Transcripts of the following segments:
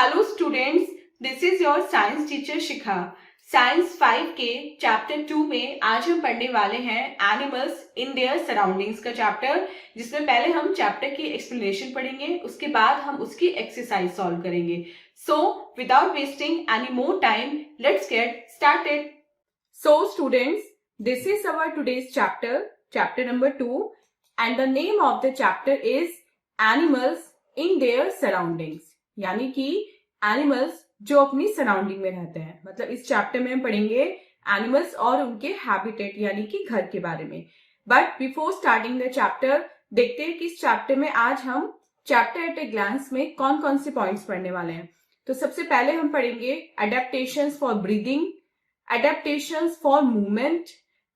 Hello students, this is your science teacher Shikha. Science 5 के chapter 2 में आज हम पढ़ने वाले हैं एनिमल्स इन देयर सराउंडिंग्स का चैप्टर, जिसमें पहले हम चैप्टर की एक्सप्लेनेशन पढ़ेंगे, उसके बाद हम उसकी एक्सरसाइज सॉल्व करेंगे। So without wasting any more time, let's get started. So students, this is our today's chapter number 2, and the name of the chapter is animals in their surroundings, यानी कि animals जो अपनी surrounding में रहते हैं। मतलब इस चैप्टर में हम पढ़ेंगे एनिमल्स और उनके हैबिटेट यानी कि घर के बारे में। But before starting the chapter, देखते हैं कि इस चैप्टर में आज हम चैप्टर एट ए ग्लांस में कौन कौन से पॉइंट्स पढ़ने वाले हैं। तो सबसे पहले हम पढ़ेंगे adaptations for breathing, adaptations for movement,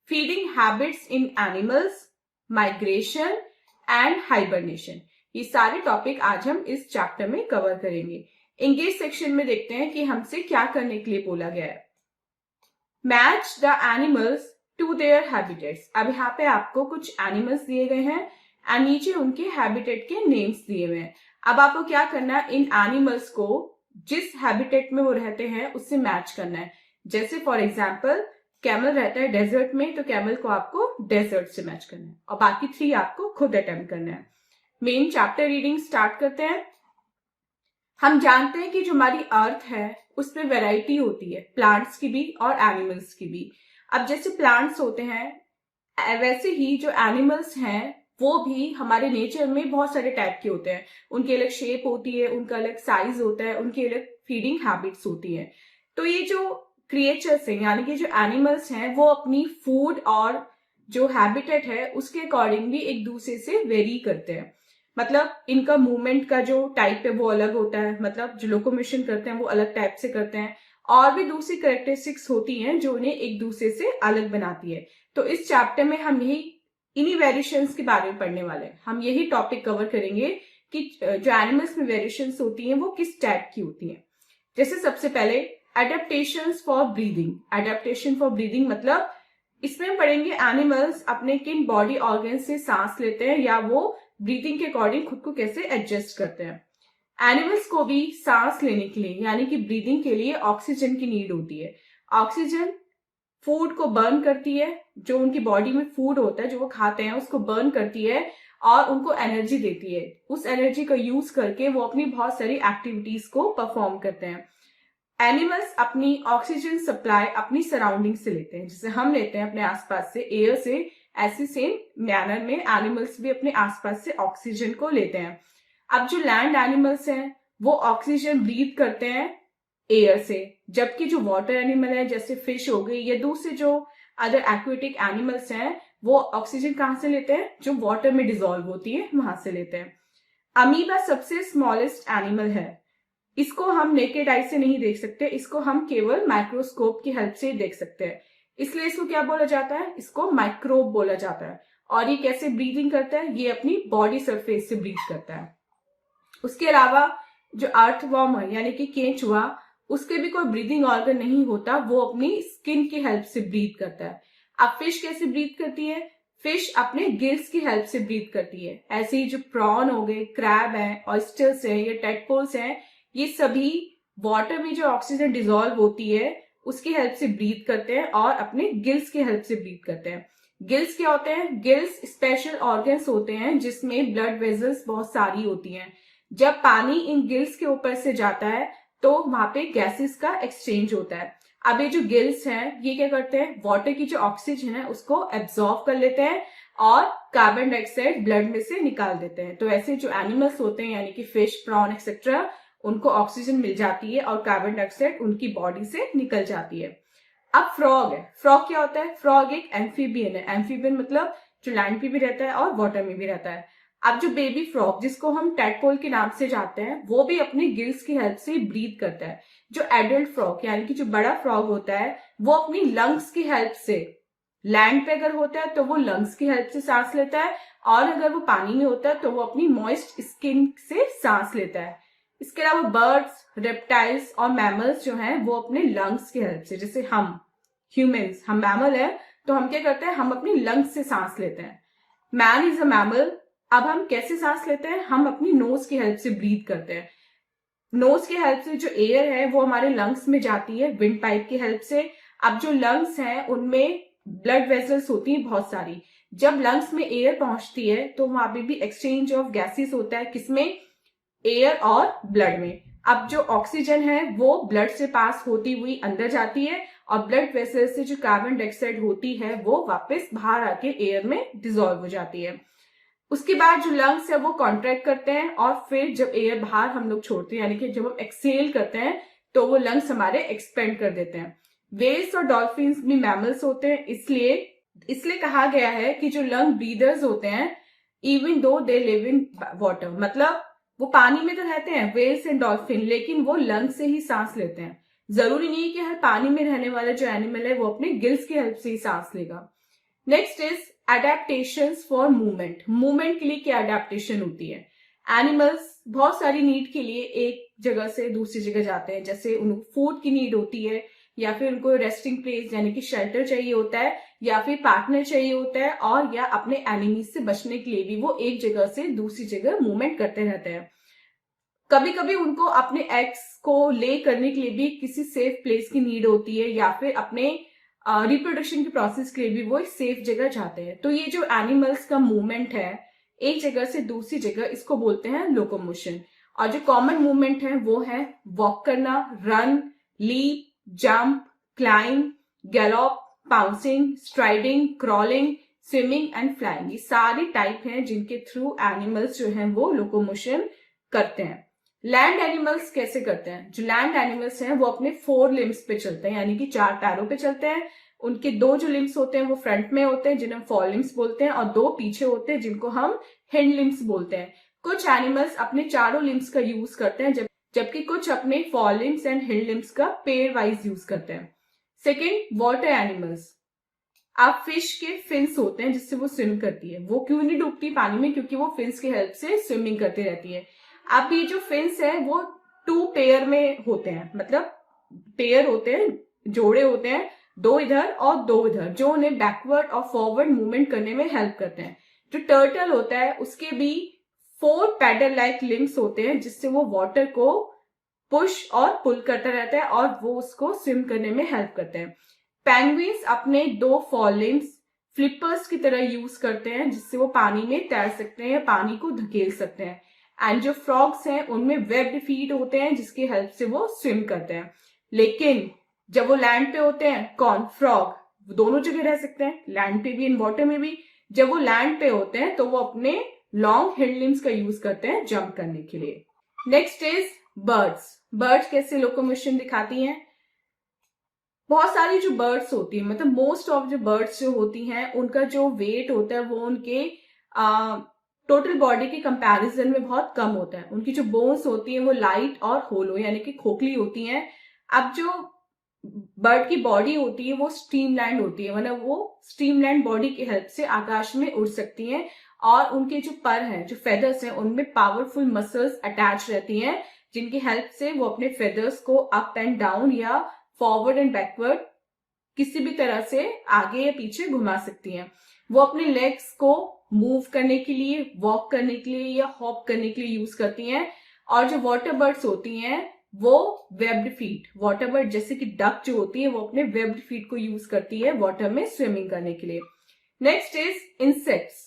feeding habits in animals, migration and hibernation. ये सारे टॉपिक आज हम इस चैप्टर में कवर करेंगे। इंगेज सेक्शन में देखते हैं कि हमसे क्या करने के लिए बोला गया है। Match the animals to their habitats. अब यहाँ पे आपको कुछ एनिमल्स दिए गए हैं एंड नीचे उनके हैबिटेट के नेम्स दिए हुए हैं। अब आपको क्या करना है, इन एनिमल्स को जिस हैबिटेट में वो रहते हैं उससे मैच करना है। जैसे फॉर एग्जाम्पल कैमल रहता है डेजर्ट में, तो कैमल को आपको डेजर्ट से मैच करना है और बाकी 3 आपको खुद अटेम्प्ट करना है। मेन चैप्टर रीडिंग स्टार्ट करते हैं। हम जानते हैं कि जो हमारी अर्थ है उसमें वैरायटी होती है, प्लांट्स की भी और एनिमल्स की भी। अब जैसे प्लांट्स होते हैं वैसे ही जो एनिमल्स हैं वो भी हमारे नेचर में बहुत सारे टाइप के होते हैं। उनकी अलग शेप होती है, उनका अलग साइज होता है, उनकी अलग फीडिंग हैबिट्स होती है। तो ये जो क्रिएचर्स हैं यानी कि जो एनिमल्स हैं वो अपनी फूड और जो हैबिटेट है उसके अकॉर्डिंग भी एक दूसरे से वेरी करते हैं। मतलब इनका मूवमेंट का जो टाइप है वो अलग होता है, मतलब जो लोकोमोशन करते हैं वो अलग टाइप से करते हैं, और भी दूसरी कैरेक्टरिस्टिक्स होती हैं जो उन्हें एक दूसरे से अलग बनाती है। तो इस चैप्टर में हम यही इन्हीं वेरिएशंस के बारे में पढ़ने वाले हैं। हम यही टॉपिक कवर करेंगे कि जो एनिमल्स में वेरिएशंस होती हैं वो किस टाइप की होती हैं। जैसे सबसे पहले adaptations for breathing. Adaptation for breathing मतलब इसमें हम पढ़ेंगे एनिमल्स अपने किन बॉडी ऑर्गन से सांस लेते हैं या वो ब्रीदिंग के अकॉर्डिंग खुद को कैसे एडजस्ट करते हैं। एनिमल्स को भी सांस लेने के लिए यानी कि ब्रीदिंग के लिए ऑक्सीजन की नीड होती है। ऑक्सीजन फूड को बर्न करती है, जो उनकी बॉडी में फूड होता है जो वो खाते हैं उसको बर्न करती है और उनको एनर्जी देती है। उस एनर्जी का यूज करके वो अपनी बहुत सारी एक्टिविटीज को परफॉर्म करते हैं। एनिमल्स अपनी ऑक्सीजन सप्लाई अपनी सराउंडिंग से लेते हैं, जैसे हम लेते हैं अपने आसपास से एयर से, ऐसे सेम मैनर में एनिमल्स भी अपने आसपास से ऑक्सीजन को लेते हैं। अब जो लैंड एनिमल्स हैं वो ऑक्सीजन ब्रीथ करते हैं एयर से, जबकि जो वाटर एनिमल है जैसे फिश हो गई या दूसरे जो अदर एक्वेटिक एनिमल्स हैं वो ऑक्सीजन कहाँ से लेते हैं, जो वाटर में डिजोल्व होती है वहां से लेते हैं। अमीबा सबसे स्मॉलेस्ट एनिमल है। इसको हम नेकेड आई से नहीं देख सकते, इसको हम केवल माइक्रोस्कोप की हेल्प से देख सकते हैं, इसलिए इसको क्या बोला जाता है, इसको माइक्रोब बोला जाता है। और ये कैसे ब्रीदिंग करता है, ये अपनी बॉडी सरफेस से ब्रीथ करता है। उसके अलावा जो अर्थवर्म है यानी कि केंचुआ, उसके भी कोई ब्रीदिंग ऑर्गन नहीं होता, वो अपनी स्किन की हेल्प से ब्रीथ करता है। अब फिश कैसे ब्रीथ करती है, फिश अपने गिल्स की हेल्प से ब्रीथ करती है। ऐसे ही जो प्रॉन हो गए, क्रैब है, ऑयस्टर्स है या टेडपोल्स हैं, ये सभी वाटर में जो ऑक्सीजन डिजोल्व होती है उसकी हेल्प से ब्रीथ करते हैं और अपने गिल्स की हेल्प से ब्रीथ करते हैं। गिल्स क्या होते हैं, गिल्स स्पेशल ऑर्गन्स होते हैं जिसमें ब्लड वेजल्स बहुत सारी होती हैं। जब पानी इन गिल्स के ऊपर से जाता है तो वहां पे गैसेस का एक्सचेंज होता है। अब ये जो गिल्स हैं ये क्या करते हैं, वाटर की जो ऑक्सीजन है उसको एब्जॉर्ब कर लेते हैं और कार्बन डाइऑक्साइड ब्लड में से निकाल देते हैं। तो ऐसे जो एनिमल्स होते हैं यानी कि फिश, प्रॉन एक्सेट्रा, उनको ऑक्सीजन मिल जाती है और कार्बन डाइऑक्साइड उनकी बॉडी से निकल जाती है। अब फ्रॉग है। फ्रॉग क्या होता है, फ्रॉग एक एम्फीबियन है। एम्फीबियन मतलब जो लैंड पे भी रहता है और वाटर में भी रहता है। अब जो बेबी फ्रॉग जिसको हम टैडपोल के नाम से जानते हैं वो भी अपने गिल्स की हेल्प से ब्रीथ करता है। जो एडल्ट फ्रॉग यानी कि जो बड़ा फ्रॉग होता है वो अपनी लंग्स की हेल्प से, लैंड पे अगर होता है तो वो लंग्स की हेल्प से सांस लेता है, और अगर वो पानी में होता है तो वो अपनी मॉइस्ट स्किन से सांस लेता है। इसके अलावा बर्ड्स, रेप्टाइल्स और मैमल्स जो हैं वो अपने लंग्स की हेल्प से, जैसे हम ह्यूमंस, हम मैमल है तो हम क्या करते हैं, हम अपनी लंग्स से सांस लेते हैं। Man is a mammal. अब हम कैसे सांस लेते हैं, हम अपनी नोज की हेल्प से ब्रीथ करते हैं। नोज की हेल्प से जो एयर है वो हमारे लंग्स में जाती है विंड पाइप की हेल्प से। अब जो लंग्स हैं उनमें ब्लड वेसल्स होती हैं बहुत सारी। जब लंग्स में एयर पहुंचती है तो वहां पे भी एक्सचेंज ऑफ गैसेस होता है, किसमें? एयर और ब्लड में। अब जो ऑक्सीजन है वो ब्लड से पास होती हुई अंदर जाती है और ब्लड वेसल से जो कार्बन डाइऑक्साइड होती है वो वापस बाहर आके एयर में डिसॉल्व हो जाती है। उसके बाद जो लंग्स है वो कॉन्ट्रैक्ट करते हैं और फिर जब एयर बाहर हम लोग छोड़ते हैं, यानी कि जब हम एक्सेल करते हैं, तो वो लंग्स हमारे एक्सपेंड कर देते हैं। व्हेल्स और डॉल्फिन्स भी मैमल्स होते हैं, इसलिए इसलिए कहा गया है कि जो लंग ब्रीदर्स होते हैं, even though they live in water, मतलब वो पानी में तो रहते हैं व्हेल्स एंड डॉल्फिन, लेकिन वो लंग से ही सांस लेते हैं। जरूरी नहीं है कि हर पानी में रहने वाला जो एनिमल है वो अपने गिल्स की हेल्प से ही सांस लेगा। Next is adaptations for movement. Movement के लिए क्या एडेप्टेशन होती है? एनिमल्स बहुत सारी नीड के लिए एक जगह से दूसरी जगह जाते हैं, जैसे उनको फूड की नीड होती है, या फिर उनको रेस्टिंग प्लेस यानी कि शेल्टर चाहिए होता है, या फिर पार्टनर चाहिए होता है, और या अपने एनिमीज से बचने के लिए भी वो एक जगह से दूसरी जगह मूवमेंट करते रहते हैं। कभी कभी उनको अपने एग्स को ले करने के लिए भी किसी सेफ प्लेस की नीड होती है, या फिर अपने रिप्रोडक्शन के प्रोसेस के लिए भी वो एक सेफ जगह चाहते हैं। तो ये जो एनिमल्स का मूवमेंट है एक जगह से दूसरी जगह, इसको बोलते हैं लोकोमोशन। और जो कॉमन मूवमेंट है वो है वॉक करना, run, leap, jump, climb, gallop, pouncing, striding, crawling, swimming and flying. ये सारी टाइप हैं जिनके थ्रू एनिमल्स जो हैं वो लोकोमोशन करते हैं। लैंड एनिमल्स कैसे करते हैं? जो लैंड एनिमल्स हैं वो अपने 4 लिम्स पे चलते हैं, यानी कि 4 पैरों पे चलते हैं। उनके 2 जो लिम्स होते हैं वो फ्रंट में होते हैं जिन्हें हम फॉर लिम्स बोलते हैं, और 2 पीछे होते हैं जिनको हम हिंड लिम्स बोलते हैं। कुछ एनिमल्स अपने चारों लिम्स का यूज करते हैं, जबकि कुछ अपने for limbs and hind limbs का पेयर वाइज यूज करते हैं। Second, water animals. अब फिश के फिन्स होते हैं जिससे वो स्विम करती है। वो क्यों नहीं डूबती पानी में? क्योंकि वो फिन्स की हेल्प से स्विमिंग करती रहती है। अब ये जो फिन्स है वो 2 पेयर में होते हैं, मतलब पेयर होते हैं, जोड़े होते हैं, 2 इधर और 2 इधर, जो उन्हें बैकवर्ड और फॉरवर्ड मूवमेंट करने में हेल्प करते हैं। जो टर्टल होता है उसके भी 4 पैडल लाइक लिम्स होते हैं जिससे वो वाटर को पुश और पुल करता रहता है और वो उसको स्विम करने में हेल्प करते हैं। पेंगुइन्स अपने 2 फॉर लिम्स फ्लिपर्स की तरह यूज करते हैं जिससे वो पानी में तैर सकते हैं, पानी को धकेल सकते हैं। एंड जो फ्रॉग्स हैं उनमें वेब्ड फीट होते हैं जिसकी हेल्प से वो स्विम करते हैं। लेकिन जब वो लैंड पे होते हैं, कौन? फ्रॉग। वो दोनों जगह रह सकते हैं, लैंड पे भी एंड वाटर में भी। जब वो लैंड पे होते हैं तो वो अपने लॉन्ग हिंड लिम्स का यूज करते हैं जंप करने के लिए। Next is birds. बर्ड्स कैसे लोकोमोशन दिखाती हैं? बहुत सारी जो बर्ड्स होती है, मतलब मोस्ट ऑफ जो बर्ड्स जो होती हैं उनका जो वेट होता है वो उनके टोटल बॉडी के कंपैरिजन में बहुत कम होता है। उनकी जो बोन्स होती हैं वो लाइट और होलो यानी कि खोखली होती हैं। अब जो बर्ड की बॉडी होती है वो स्ट्रीमलाइन होती है, मतलब वो स्ट्रीमलाइन बॉडी की हेल्प से आकाश में उड़ सकती हैं, और उनके जो पर हैं, जो फेदर्स हैं, उनमें पावरफुल मसल्स अटैच रहती हैं जिनकी हेल्प से वो अपने फेदर्स को अप एंड डाउन या फॉरवर्ड एंड बैकवर्ड किसी भी तरह से आगे या पीछे घुमा सकती हैं। वो अपने लेग्स को मूव करने के लिए, वॉक करने के लिए या हॉप करने के लिए यूज करती हैं। और जो वाटर बर्ड्स होती हैं वो वेब्ड फीट, वाटर बर्ड जैसे कि डक जो होती है वो अपने वेब्ड फीट को यूज करती है वाटर में स्विमिंग करने के लिए। Next is insects.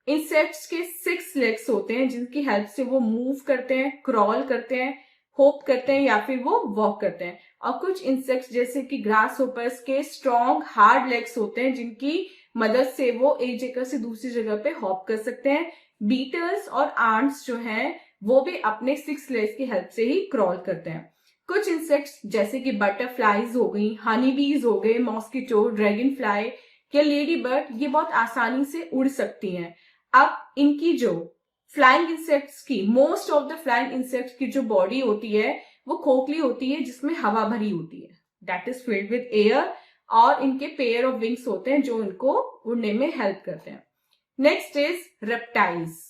इंसेक्ट्स के 6 लेग्स होते हैं जिनकी हेल्प से वो मूव करते हैं, क्रॉल करते हैं, होप करते हैं या फिर वो वॉक करते हैं। और कुछ इंसेक्ट्स जैसे कि ग्रास होपर्स के स्ट्रॉन्ग हार्ड लेग्स होते हैं जिनकी मदद से वो एक जगह से दूसरी जगह पे हॉप कर सकते हैं। बीटल्स और आंट्स जो हैं वो भी अपने 6 लेग्स की हेल्प से ही क्रॉल करते हैं। कुछ इंसेक्ट्स जैसे कि बटरफ्लाईज हो गई, हनी बीज हो गए, मॉस्किटो, ड्रैगन फ्लाई या लेडी बर्ड, ये बहुत आसानी से उड़ सकती हैं। अब इनकी जो फ्लाइंग इंसेक्ट्स की, most of the flying insects की जो बॉडी होती है वो खोखली होती है जिसमें हवा भरी होती है, that is filled with air, और इनके पेयर ऑफ विंग्स होते हैं जो इनको उड़ने में हेल्प करते हैं। Next is reptiles.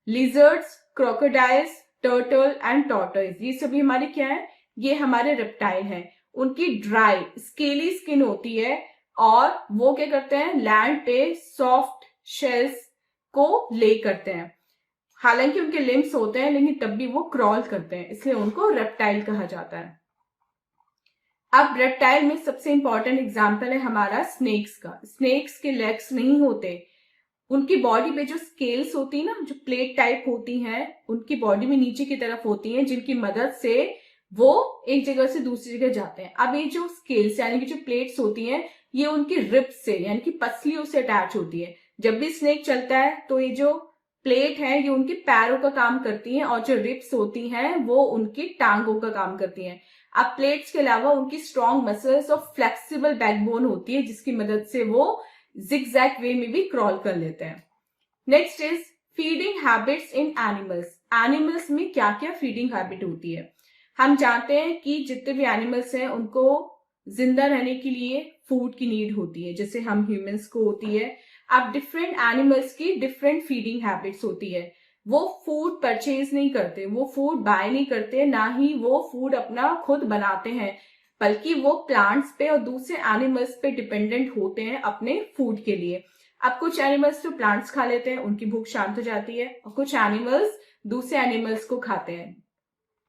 Lizards, crocodiles, turtle and tortoise, ये सभी हमारे क्या है? ये हमारे रेप्टाइल हैं। उनकी ड्राई स्केली स्किन होती है और वो क्या करते हैं? लैंड पे सॉफ्ट शेल्स को ले करते हैं। हालांकि उनके लिम्स होते हैं लेकिन तब भी वो क्रॉल करते हैं, इसलिए उनको रेप्टाइल कहा जाता है। अब रेप्टाइल में सबसे इंपॉर्टेंट एग्जाम्पल है हमारा स्नेक्स का। स्नेक्स के लेग्स नहीं होते, उनकी बॉडी पे जो स्केल्स होती है ना, जो प्लेट टाइप होती हैं, उनकी बॉडी में नीचे की तरफ होती हैं, जिनकी मदद से वो एक जगह से दूसरी जगह जाते हैं। अब ये जो स्केल्स यानी कि जो प्लेट्स होती हैं, ये उनकी रिब्स से यानी कि पसलियों से अटैच होती है। जब भी स्नेक चलता है तो ये जो प्लेट है ये उनके पैरों का काम करती हैं, और जो रिब्स होती हैं वो उनकी टांगों का काम करती हैं। अब प्लेट्स के अलावा उनकी स्ट्रॉन्ग मसल्स और फ्लेक्सिबल बैकबोन होती है, जिसकी मदद से वो जिगजैग वे में भी क्रॉल कर लेते हैं। Next is feeding habits in animals. Animals में क्या क्या फीडिंग हैबिट होती है? हम जानते हैं कि जितने भी एनिमल्स हैं उनको जिंदा रहने के लिए फूड की नीड होती है, जैसे हम ह्यूमंस को होती है। अब डिफरेंट एनिमल्स की डिफरेंट फीडिंग हैबिट्स होती है। वो फूड परचेज नहीं करते, वो फूड बाय नहीं करते, ना ही वो फूड अपना खुद बनाते हैं, बल्कि वो प्लांट्स पे और दूसरे एनिमल्स पे डिपेंडेंट होते हैं अपने फूड के लिए। अब कुछ एनिमल्स तो प्लांट्स खा लेते हैं, उनकी भूख शांत हो जाती है, और कुछ एनिमल्स दूसरे एनिमल्स को खाते हैं।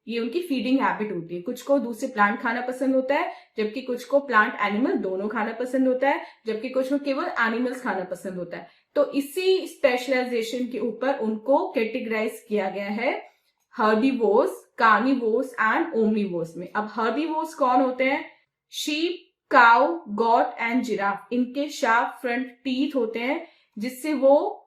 ये उनकी फीडिंग हैबिट होती है। कुछ को दूसरे प्लांट खाना पसंद होता है, जबकि कुछ को प्लांट एनिमल दोनों खाना पसंद होता है, जबकि कुछ को केवल एनिमल्स खाना पसंद होता है। तो इसी स्पेशलाइजेशन के ऊपर उनको कैटेगराइज किया गया है हर्बीवोर्स, कार्निवोर्स एंड ओमनीवोर्स में। अब हर्बीवोर्स कौन होते हैं? Sheep, cow, got and giraffe. इनके शार्प फ्रंट टीथ होते हैं, जिससे वो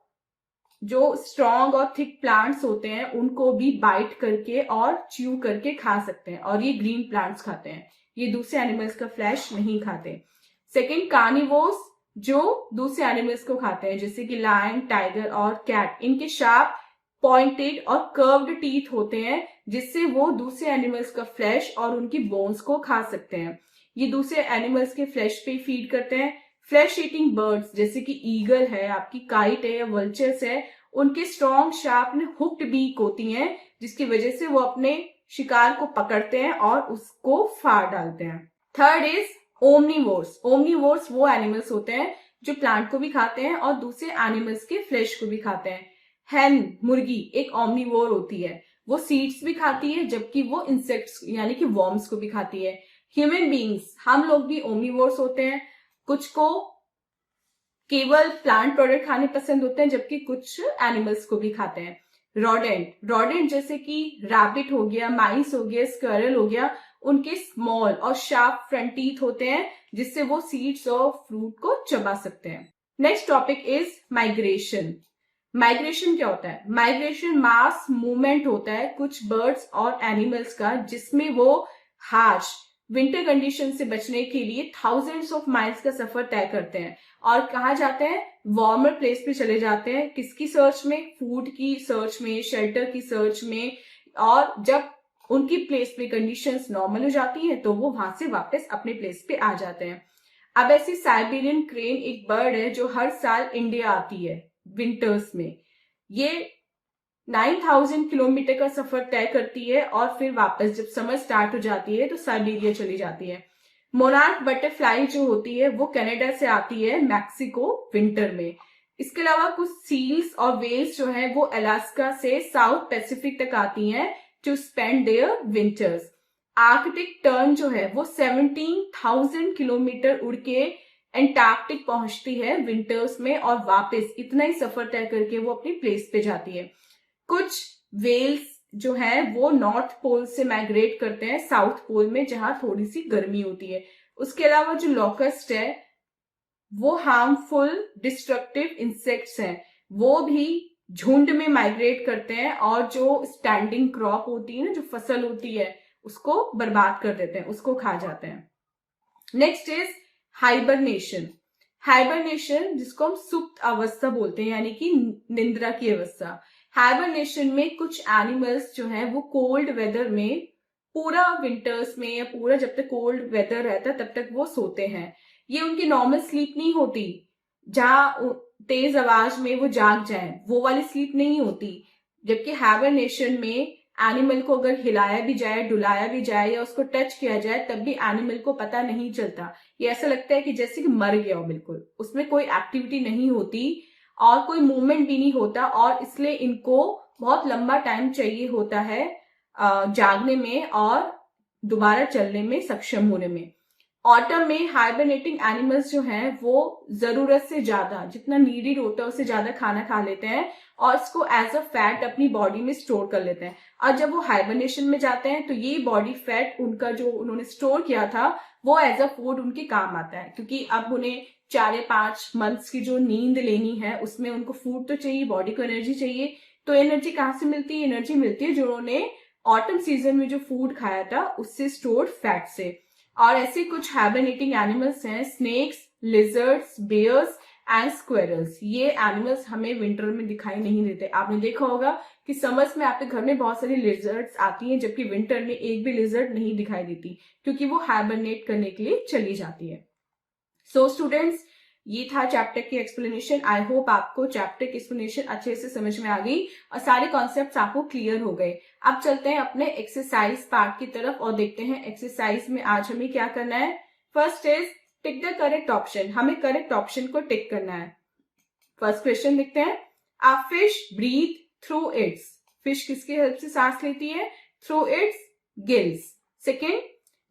जो स्ट्रॉन्ग और थिक प्लांट्स होते हैं उनको भी बाइट करके और च्यू करके खा सकते हैं, और ये ग्रीन प्लांट्स खाते हैं, ये दूसरे एनिमल्स का फ्लैश नहीं खाते। सेकंड, कार्निवोर्स, जो दूसरे एनिमल्स को खाते हैं, जैसे कि लायन, टाइगर और कैट। इनके शार्प, पॉइंटेड और कर्व्ड टीथ होते हैं, जिससे वो दूसरे एनिमल्स का फ्लैश और उनकी बोन्स को खा सकते हैं। ये दूसरे एनिमल्स के फ्लैश पे फीड करते हैं। फ्लैश ईटिंग बर्ड्स जैसे कि ईगल है, आपकी काइट है या वल्चर्स है, उनके स्ट्रॉन्ग शार्प हुक्ड बीक होती हैं, जिसकी वजह से वो अपने शिकार को पकड़ते हैं और उसको फाड़ डालते हैं। Third is omnivores. ओमनीवोर्स वो एनिमल्स होते हैं जो प्लांट को भी खाते हैं और दूसरे एनिमल्स के फ्लैश को भी खाते हैं। हैन, मुर्गी, एक ओमनीवोर होती है, वो सीड्स भी खाती है, जबकि वो इंसेक्ट्स यानी कि वर्म्स को भी खाती है। ह्यूमन बींग्स, हम लोग भी ओमनीवोर्स होते हैं। कुछ को केवल प्लांट प्रोडक्ट खाने पसंद होते हैं, जबकि कुछ एनिमल्स को भी खाते हैं। रोडेंट जैसे कि रैबिट हो गया, माइस हो गया, स्क्वेरल हो गया, उनके स्मॉल और शार्प फ्रंट टीथ होते हैं, जिससे वो सीड्स और फ्रूट को चबा सकते हैं। Next topic is migration. Migration क्या होता है? माइग्रेशन मास मूवमेंट होता है कुछ बर्ड्स और एनिमल्स का, जिसमें वो हार्श विंटर कंडीशन से बचने के लिए थाउजेंड्स ऑफ माइल्स का सफर तय करते हैं और कहाँ जाते हैं? वार्मर प्लेस पे चले जाते हैं। किसकी सर्च में? फूड की सर्च में, शेल्टर की सर्च में। और जब उनकी प्लेस पे कंडीशंस नॉर्मल हो जाती हैं तो वो वहां से वापस अपने प्लेस पे आ जाते हैं। अब ऐसी साइबेरियन क्रेन एक बर्ड है जो हर साल इंडिया आती है विंटर्स में। ये 9000 किलोमीटर का सफर तय करती है और फिर वापस जब समर स्टार्ट हो जाती है तो साइबेरिया चली जाती है। मोनार्क बटरफ्लाई जो होती है वो कनाडा से आती है मैक्सिको विंटर में। इसके अलावा कुछ सील्स और वेल्स जो है वो अलास्का से साउथ पैसिफिक तक आती हैं to spend their winters. Arctic tern जो है वो 17,000 किलोमीटर उड़ के एंटार्क्टिक पहुंचती है विंटर्स में और वापस इतना ही सफर तय करके वो अपनी प्लेस पे जाती है। कुछ वेल्स जो है वो नॉर्थ पोल से माइग्रेट करते हैं साउथ पोल में, जहां थोड़ी सी गर्मी होती है। उसके अलावा जो लॉकस्ट है वो हार्मफुल डिस्ट्रक्टिव इंसेक्ट्स हैं, वो भी झुंड में माइग्रेट करते हैं और जो स्टैंडिंग क्रॉप होती है ना, जो फसल होती है, उसको बर्बाद कर देते हैं, उसको खा जाते हैं। Next is hibernation. हाइबरनेशन जिसको हम सुप्त अवस्था बोलते हैं, यानी कि निंद्रा की अवस्था। हाइबरनेशन में कुछ एनिमल्स जो है वो कोल्ड वेदर में पूरा विंटर्स में या पूरा जब तक कोल्ड वेदर रहता है तब तक वो सोते हैं। ये उनकी नॉर्मल स्लीप नहीं होती जहां तेज आवाज में वो जाग जाए, वो वाली स्लीप नहीं होती। जबकि हाइबरनेशन में एनिमल को अगर हिलाया भी जाए, डुलाया भी जाए या उसको टच किया जाए, तब भी एनिमल को पता नहीं चलता। ये ऐसा लगता है कि जैसे कि मर गया हो बिल्कुल, उसमें कोई एक्टिविटी नहीं होती और कोई मूवमेंट भी नहीं होता, और इसलिए इनको बहुत लंबा टाइम चाहिए होता है जागने में और दोबारा चलने में सक्षम होने में। ऑटम में हाइबरनेटिंग एनिमल्स जो हैं वो जरूरत से ज्यादा, जितना नीडेड होता है उससे ज्यादा खाना खा लेते हैं और इसको एज अ फैट अपनी बॉडी में स्टोर कर लेते हैं। और जब वो हाइबरनेशन में जाते हैं तो ये बॉडी फैट उनका जो उन्होंने स्टोर किया था वो एज अ फूड उनके काम आता है, क्योंकि अब उन्हें 4-5 मंथ्स की जो नींद लेनी है उसमें उनको फूड तो चाहिए, बॉडी को एनर्जी चाहिए। तो एनर्जी कहाँ से मिलती है? एनर्जी मिलती है जो उन्होंने ऑटम सीजन में जो फूड खाया था उससे स्टोर्ड फैट से। और ऐसे कुछ हाइबरनेटिंग एनिमल्स हैं, snakes, lizards, bears and squirrels. ये एनिमल्स हमें विंटर में दिखाई नहीं देते। आपने देखा होगा कि समर्स में आपके घर में बहुत सारी लिजर्ड्स आती हैं, जबकि विंटर में एक भी लिजर्ड नहीं दिखाई देती, क्योंकि वो हाइबरनेट करने के लिए चली जाती है। सो स्टूडेंट्स, ये था चैप्टर की एक्सप्लेनेशन। आई होप आपको चैप्टर की एक्सप्लेनेशन अच्छे से समझ में आ गई और सारे कॉन्सेप्ट्स आपको क्लियर हो गए। अब चलते हैं अपने एक्सरसाइज पार्ट की तरफ और देखते हैं एक्सरसाइज में आज हमें क्या करना है। First is tick the correct option. हमें करेक्ट ऑप्शन को टिक करना है। फर्स्ट क्वेश्चन देखते हैं। A fish breathe through its. Fish किसकी हेल्प से सांस लेती है? Through its gills. Second,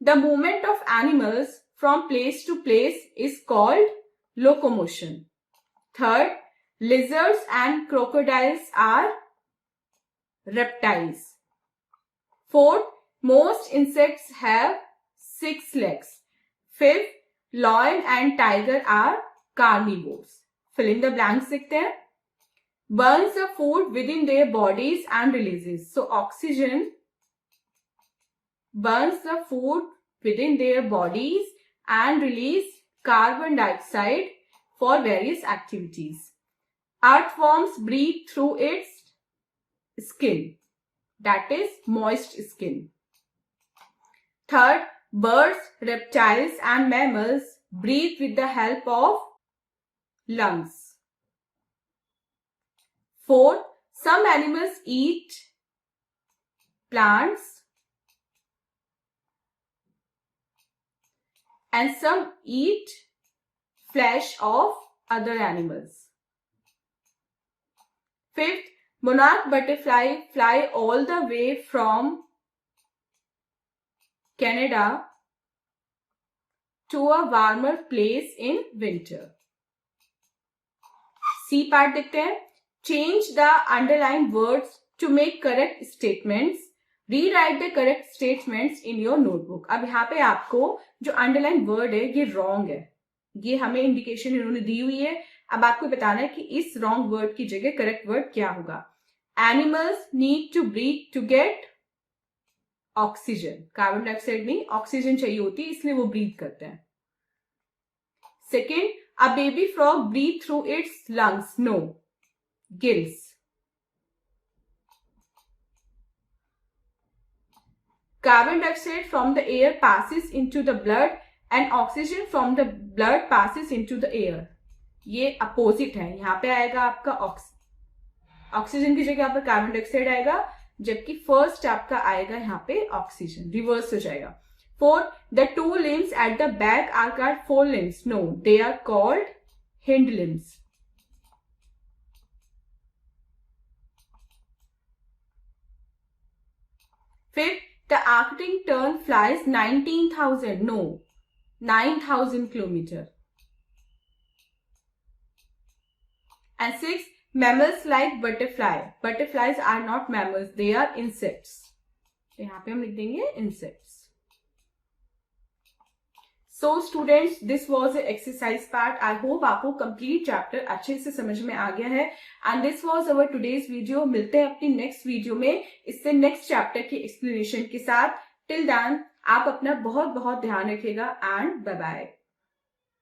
the movement of animals from place to place is called locomotion. Third, lizards and crocodiles are reptiles. Fourth, most insects have 6 legs. Fifth, lion and tiger are carnivores. Fill in the blanks देखते हैं. Burns the food within their bodies and releases. So oxygen burns the food within their bodies and release carbon dioxide for various activities. Earthworms breathe through its skin, that is moist skin. Third, birds, reptiles and mammals breathe with the help of lungs. Fourth, some animals eat plants and some eat flesh of other animals. Fifth, monarch butterfly fly all the way from Canada to a warmer place in winter. C part देखते हैं. Change the underlined words to make correct statements. Rewrite the correct statements in your notebook. अब यहाँ पे आपको जो underline word है ये wrong है, ये हमें इंडिकेशन इन्होंने दी हुई है। अब आपको बताना है कि इस रॉन्ग वर्ड की जगह करेक्ट वर्ड क्या होगा। Animals need to breathe to get oxygen. Carbon dioxide में ऑक्सीजन चाहिए होती है, इसलिए वो ब्रीथ करते हैं। Second, a baby frog breathe through its lungs. No, gills. Carbon dioxide from the air passes into the blood and oxygen from the blood passes into the air. ये opposite है। यहाँ पे आएगा आपका ऑक्सीजन की जगह पर कार्बन डाइऑक्साइड आएगा, जबकि फर्स्ट आपका आएगा यहाँ पे ऑक्सीजन। रिवर्स हो जाएगा। Fourth, the 2 limbs at the back are called fore limbs. No, they are called hind limbs. Fifth, the Arctic tern flies 19,000, no, 9,000 kilometers. And sixth, mammals like butterfly. Butterflies are not mammals, they are insects. तो यहाँ पे हम लिख देंगे insects. So students, this was the exercise part. I hope आपको complete chapter अच्छे से समझ में आ गया है. And this was our today's video. मिलते हैं अपनी next video में इससे next chapter की explanation के साथ. Till then, आप अपना बहुत बहुत ध्यान रखिएगा and bye bye.